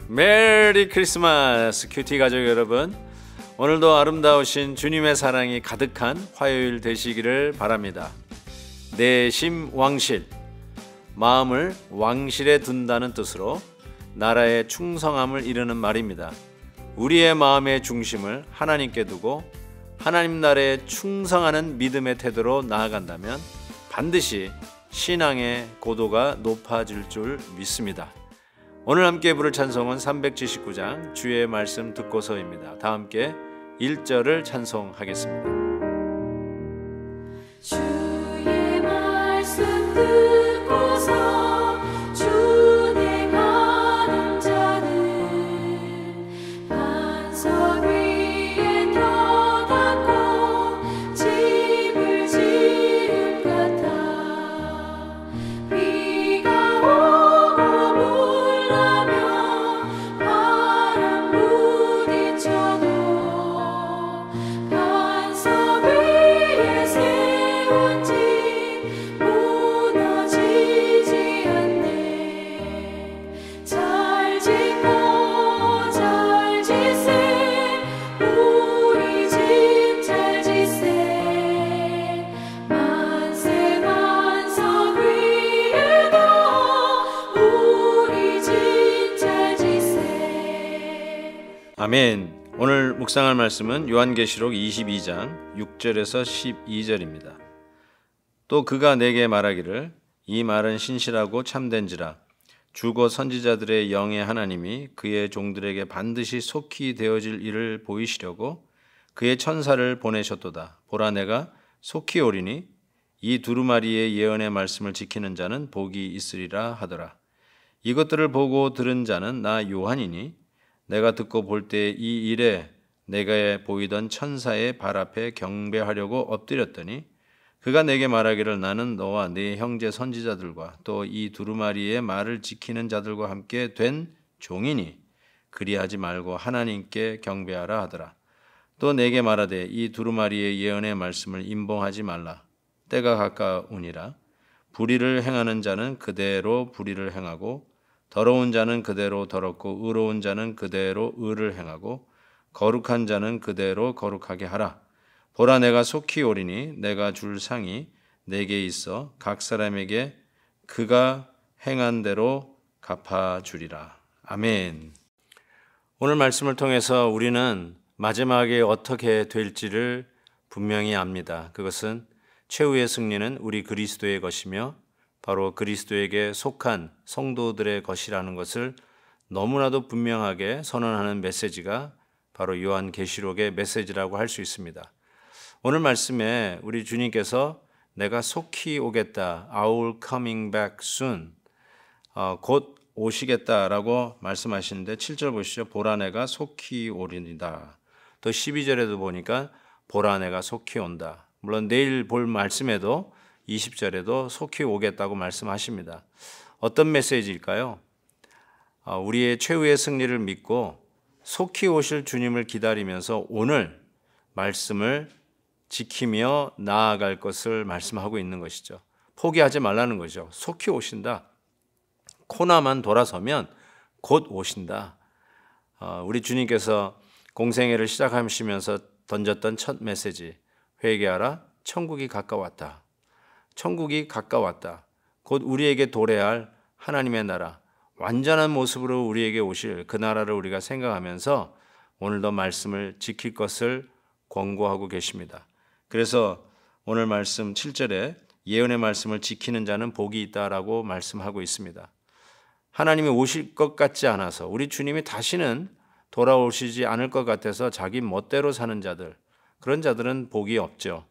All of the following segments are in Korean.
메리 크리스마스 큐티 가족 여러분, 오늘도 아름다우신 주님의 사랑이 가득한 화요일 되시기를 바랍니다. 내심 왕실, 마음을 왕실에 둔다는 뜻으로 나라의 충성함을 이르는 말입니다. 우리의 마음의 중심을 하나님께 두고 하나님 나라에 충성하는 믿음의 태도로 나아간다면 반드시 신앙의 고도가 높아질 줄 믿습니다. 오늘 함께 부를 찬송은 379장 주의 말씀 듣고서입니다. 다 함께 1절을 찬송하겠습니다. 주의 말씀 듣고서 준행하는 자는 반석 위에 터닫고 집을 지은 같아. 비가 오고 바람 부딪혀도 반석 위에 세운 집 무너지지 않네. 잘 짓고 잘 짓세 우리 집 잘 짓세. 만세 반석 위에도 우리 집 잘 짓세. 아멘. 오늘 묵상할 말씀은 요한계시록 22장 6절에서 12절입니다. 또 그가 내게 말하기를 이 말은 신실하고 참된지라. 주고 선지자들의 영의 하나님이 그의 종들에게 반드시 속히 되어질 일을 보이시려고 그의 천사를 보내셨도다. 보라, 내가 속히 오리니 이 두루마리의 예언의 말씀을 지키는 자는 복이 있으리라 하더라. 이것들을 보고 들은 자는 나 요한이니 내가 듣고 볼 때 이 일에 내가 보이던 천사의 발 앞에 경배하려고 엎드렸더니 그가 내게 말하기를 나는 너와 네 형제 선지자들과 또 이 두루마리의 말을 지키는 자들과 함께 된 종이니 그리하지 말고 하나님께 경배하라 하더라. 또 내게 말하되 이 두루마리의 예언의 말씀을 임봉하지 말라. 때가 가까우니라. 불의를 행하는 자는 그대로 불의를 행하고 더러운 자는 그대로 더럽고 의로운 자는 그대로 의를 행하고 거룩한 자는 그대로 거룩하게 하라. 보라, 내가 속히 오리니 내가 줄 상이 내게 있어 각 사람에게 그가 행한 대로 갚아주리라. 아멘. 오늘 말씀을 통해서 우리는 마지막에 어떻게 될지를 분명히 압니다. 그것은 최후의 승리는 우리 그리스도의 것이며 바로 그리스도에게 속한 성도들의 것이라는 것을 너무나도 분명하게 선언하는 메시지가 바로 요한계시록의 메시지라고 할 수 있습니다. 오늘 말씀에 우리 주님께서 내가 속히 오겠다, I will coming back soon, 곧 오시겠다라고 말씀하시는데 7절 보시죠. 보라, 내가 속히 오리니다. 또 12절에도 보니까 보라, 내가 속히 온다. 물론 내일 볼 말씀에도 20절에도 속히 오겠다고 말씀하십니다. 어떤 메시지일까요? 우리의 최후의 승리를 믿고 속히 오실 주님을 기다리면서 오늘 말씀을 지키며 나아갈 것을 말씀하고 있는 것이죠. 포기하지 말라는 거죠. 속히 오신다. 코나만 돌아서면 곧 오신다. 우리 주님께서 공생애를 시작하시면서 던졌던 첫 메시지, 회개하라, 천국이 가까웠다. 천국이 가까웠다. 곧 우리에게 도래할 하나님의 나라, 완전한 모습으로 우리에게 오실 그 나라를 우리가 생각하면서 오늘도 말씀을 지킬 것을 권고하고 계십니다. 그래서 오늘 말씀 7절에 예언의 말씀을 지키는 자는 복이 있다라고 말씀하고 있습니다. 하나님이 오실 것 같지 않아서, 우리 주님이 다시는 돌아오시지 않을 것 같아서 자기 멋대로 사는 자들, 그런 자들은 복이 없죠.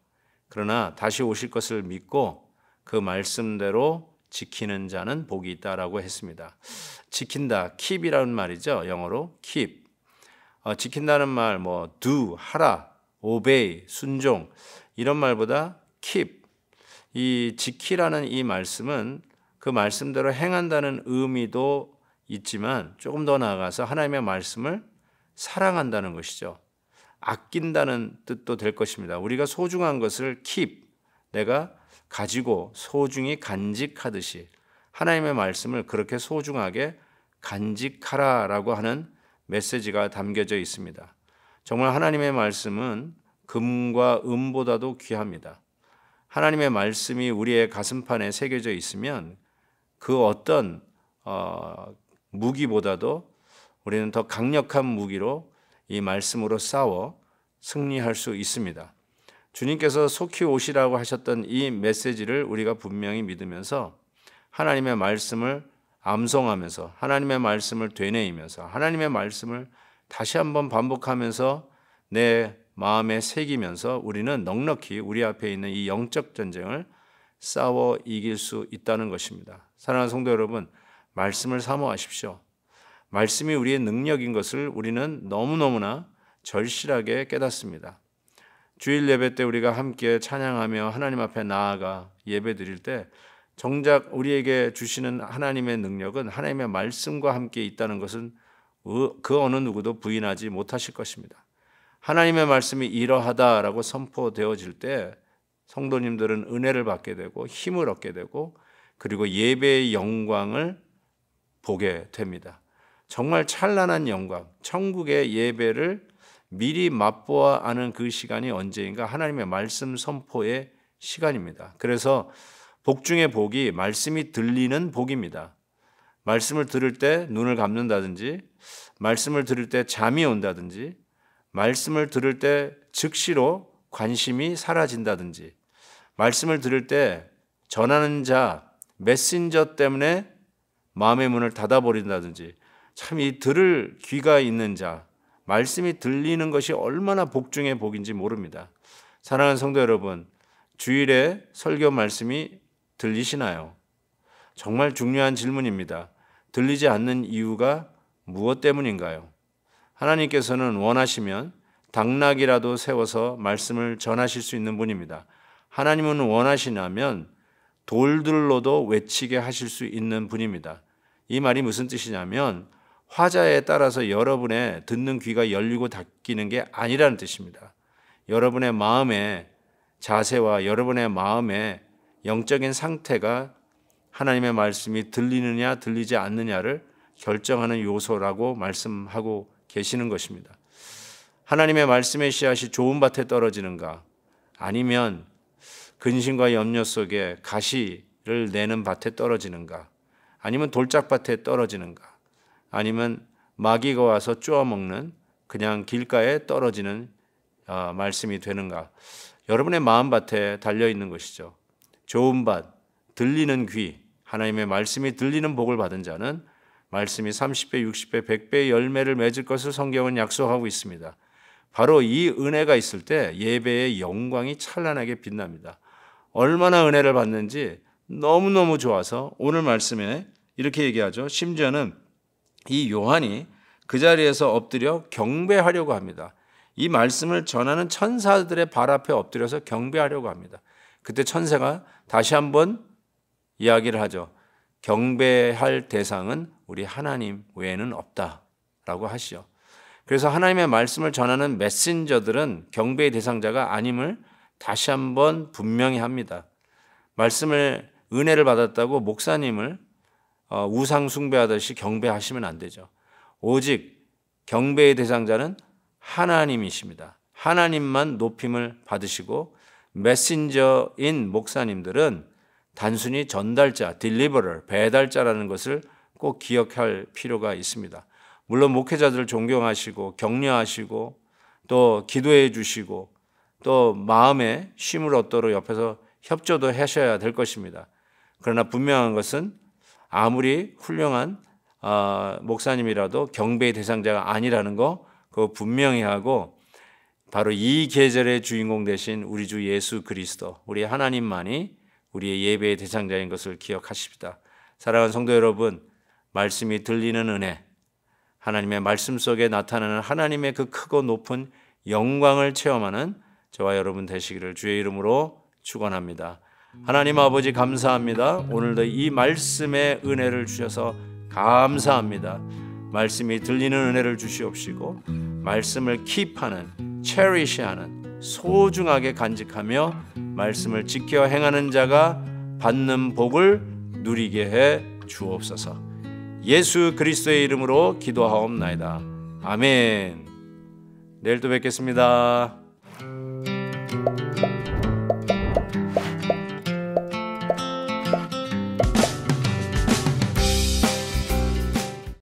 그러나 다시 오실 것을 믿고 그 말씀대로 지키는 자는 복이 있다라고 했습니다. 지킨다, keep이라는 말이죠. 영어로 keep. 지킨다는 말, do, 하라, obey, 순종, 이런 말보다 keep, 이 지키라는 이 말씀은 그 말씀대로 행한다는 의미도 있지만 조금 더 나아가서 하나님의 말씀을 사랑한다는 것이죠. 아낀다는 뜻도 될 것입니다. 우리가 소중한 것을 keep, 내가 가지고 소중히 간직하듯이 하나님의 말씀을 그렇게 소중하게 간직하라라고 하는 메시지가 담겨져 있습니다. 정말 하나님의 말씀은 금과 은보다도 귀합니다. 하나님의 말씀이 우리의 가슴판에 새겨져 있으면 그 어떤 무기보다도 우리는 더 강력한 무기로 이 말씀으로 싸워 승리할 수 있습니다. 주님께서 속히 오시라고 하셨던 이 메시지를 우리가 분명히 믿으면서 하나님의 말씀을 암송하면서 하나님의 말씀을 되뇌이면서 하나님의 말씀을 다시 한번 반복하면서 내 마음에 새기면서 우리는 넉넉히 우리 앞에 있는 이 영적 전쟁을 싸워 이길 수 있다는 것입니다. 사랑하는 성도 여러분, 말씀을 사모하십시오. 말씀이 우리의 능력인 것을 우리는 너무너무나 절실하게 깨닫습니다. 주일 예배 때 우리가 함께 찬양하며 하나님 앞에 나아가 예배 드릴 때 정작 우리에게 주시는 하나님의 능력은 하나님의 말씀과 함께 있다는 것은 그 어느 누구도 부인하지 못하실 것입니다. 하나님의 말씀이 이러하다라고 선포되어질 때 성도님들은 은혜를 받게 되고 힘을 얻게 되고 그리고 예배의 영광을 보게 됩니다. 정말 찬란한 영광, 천국의 예배를 미리 맛보아 아는 그 시간이 언제인가? 하나님의 말씀 선포의 시간입니다. 그래서 복 중에 복이 말씀이 들리는 복입니다. 말씀을 들을 때 눈을 감는다든지 말씀을 들을 때 잠이 온다든지 말씀을 들을 때 즉시로 관심이 사라진다든지 말씀을 들을 때 전하는 자 메신저 때문에 마음의 문을 닫아버린다든지 참 이 들을 귀가 있는 자 말씀이 들리는 것이 얼마나 복 중에 복인지 모릅니다. 사랑하는 성도 여러분, 주일에 설교 말씀이 들리시나요? 정말 중요한 질문입니다. 들리지 않는 이유가 무엇 때문인가요? 하나님께서는 원하시면 당나귀라도 세워서 말씀을 전하실 수 있는 분입니다. 하나님은 원하시냐면 돌들로도 외치게 하실 수 있는 분입니다. 이 말이 무슨 뜻이냐면 화자에 따라서 여러분의 듣는 귀가 열리고 닫히는 게 아니라는 뜻입니다. 여러분의 마음의 자세와 여러분의 마음의 영적인 상태가 하나님의 말씀이 들리느냐 들리지 않느냐를 결정하는 요소라고 말씀하고 계시는 것입니다. 하나님의 말씀의 씨앗이 좋은 밭에 떨어지는가 아니면 근심과 염려 속에 가시를 내는 밭에 떨어지는가 아니면 돌짝밭에 떨어지는가 아니면 마귀가 와서 쪼아먹는 그냥 길가에 떨어지는 말씀이 되는가? 여러분의 마음밭에 달려있는 것이죠. 좋은 밭, 들리는 귀, 하나님의 말씀이 들리는 복을 받은 자는 말씀이 30배, 60배, 100배의 열매를 맺을 것을 성경은 약속하고 있습니다. 바로 이 은혜가 있을 때 예배의 영광이 찬란하게 빛납니다. 얼마나 은혜를 받는지 너무너무 좋아서 오늘 말씀에 이렇게 얘기하죠. 심지어는 이 요한이 그 자리에서 엎드려 경배하려고 합니다. 이 말씀을 전하는 천사들의 발 앞에 엎드려서 경배하려고 합니다. 그때 천사가 다시 한번 이야기를 하죠. 경배할 대상은 우리 하나님 외에는 없다라고 하시죠. 그래서 하나님의 말씀을 전하는 메신저들은 경배의 대상자가 아님을 다시 한번 분명히 합니다. 말씀을 은혜를 받았다고 목사님을 우상 숭배하듯이 경배하시면 안 되죠. 오직 경배의 대상자는 하나님이십니다. 하나님만 높임을 받으시고 메신저인 목사님들은 단순히 전달자, 딜리버러, 배달자라는 것을 꼭 기억할 필요가 있습니다. 물론 목회자들을 존경하시고 격려하시고 또 기도해 주시고 또 마음에 쉼을 얻도록 옆에서 협조도 하셔야 될 것입니다. 그러나 분명한 것은 아무리 훌륭한 목사님이라도 경배의 대상자가 아니라는 거 그거 분명히 하고 바로 이 계절의 주인공 되신 우리 주 예수 그리스도 우리 하나님만이 우리의 예배의 대상자인 것을 기억하십시다. 사랑하는 성도 여러분, 말씀이 들리는 은혜, 하나님의 말씀 속에 나타나는 하나님의 그 크고 높은 영광을 체험하는 저와 여러분 되시기를 주의 이름으로 축원합니다. 하나님 아버지 감사합니다. 오늘도 이 말씀의 은혜를 주셔서 감사합니다. 말씀이 들리는 은혜를 주시옵시고 말씀을 킵하는, 체리시하는, 소중하게 간직하며 말씀을 지켜 행하는 자가 받는 복을 누리게 해 주옵소서. 예수 그리스도의 이름으로 기도하옵나이다. 아멘. 내일 또 뵙겠습니다.